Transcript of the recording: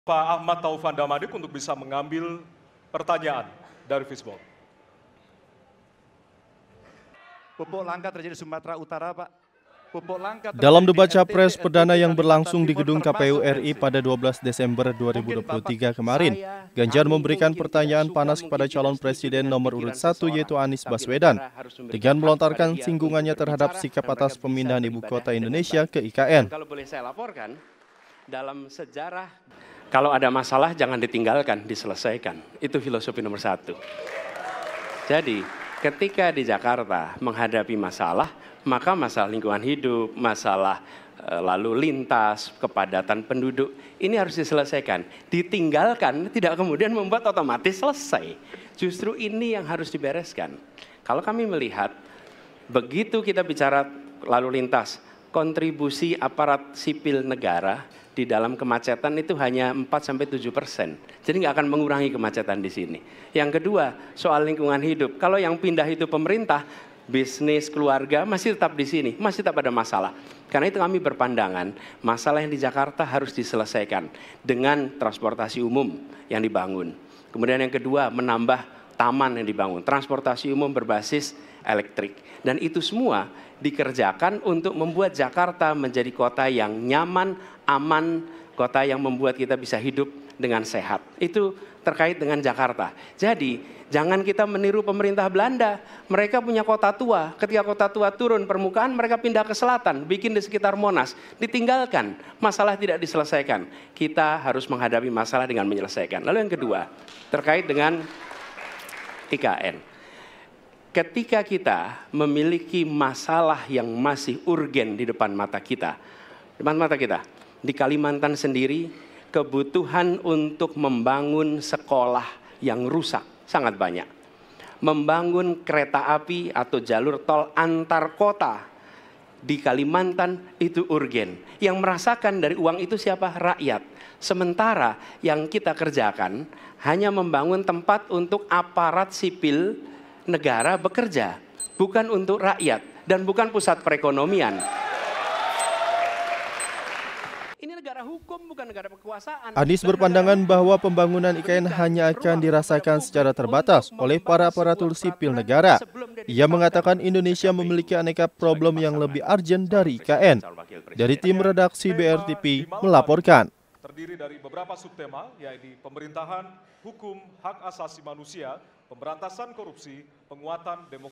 Pak Ahmad Taufan Damadik untuk bisa mengambil pertanyaan dari Fishball. Pupuk langka terjadi di Sumatera Utara, Pak. Dalam debat Capres perdana yang berlangsung di gedung KPU RI pada 12 Desember 2023 kemarin, Ganjar memberikan pertanyaan panas kepada calon presiden nomor urut 1 yaitu Anies Baswedan dengan melontarkan singgungannya terhadap sikap atas pemindahan ibu kota Indonesia ke IKN. Kalau boleh saya laporkan, dalam sejarah kalau ada masalah jangan ditinggalkan, diselesaikan. Itu filosofi nomor 1. Jadi ketika di Jakarta menghadapi masalah, maka masalah lingkungan hidup, masalah lalu lintas, kepadatan penduduk, ini harus diselesaikan. Ditinggalkan tidak kemudian membuat otomatis selesai. Justru ini yang harus dibereskan. Kalau kami melihat, begitu kita bicara lalu lintas, kontribusi aparat sipil negara di dalam kemacetan itu hanya 4-7%. Jadi nggak akan mengurangi kemacetan di sini. Yang kedua, soal lingkungan hidup. Kalau yang pindah itu pemerintah, bisnis, keluarga masih tetap di sini, masih tetap ada masalah. Karena itu kami berpandangan masalah yang di Jakarta harus diselesaikan dengan transportasi umum yang dibangun. Kemudian yang kedua, menambah taman yang dibangun, transportasi umum berbasis elektrik. Dan itu semua dikerjakan untuk membuat Jakarta menjadi kota yang nyaman, aman, kota yang membuat kita bisa hidup dengan sehat. Itu terkait dengan Jakarta. Jadi jangan kita meniru pemerintah Belanda. Mereka punya kota tua. Ketika kota tua turun permukaan, mereka pindah ke selatan, bikin di sekitar Monas. Ditinggalkan, masalah tidak diselesaikan. Kita harus menghadapi masalah dengan menyelesaikan. Lalu yang kedua, terkait dengan IKN. Ketika kita memiliki masalah yang masih urgen di depan mata kita, di Kalimantan sendiri, kebutuhan untuk membangun sekolah yang rusak sangat banyak. Membangun kereta api atau jalur tol antar kota di Kalimantan itu urgen. Yang merasakan dari uang itu siapa? Rakyat. Sementara yang kita kerjakan hanya membangun tempat untuk aparat sipil negara bekerja, bukan untuk rakyat dan bukan pusat perekonomian. Hukum bukan negara kekuasaan. Anies berpandangan bahwa pembangunan IKN hanya akan dirasakan secara terbatas oleh para aparatur sipil negara. Ia mengatakan Indonesia memiliki aneka problem yang lebih urgent dari IKN. Dari tim redaksi BRTP melaporkan. Terdiri dari beberapa subtema, yaitu pemerintahan, hukum, hak asasi manusia, pemberantasan korupsi, penguatan demokrasi.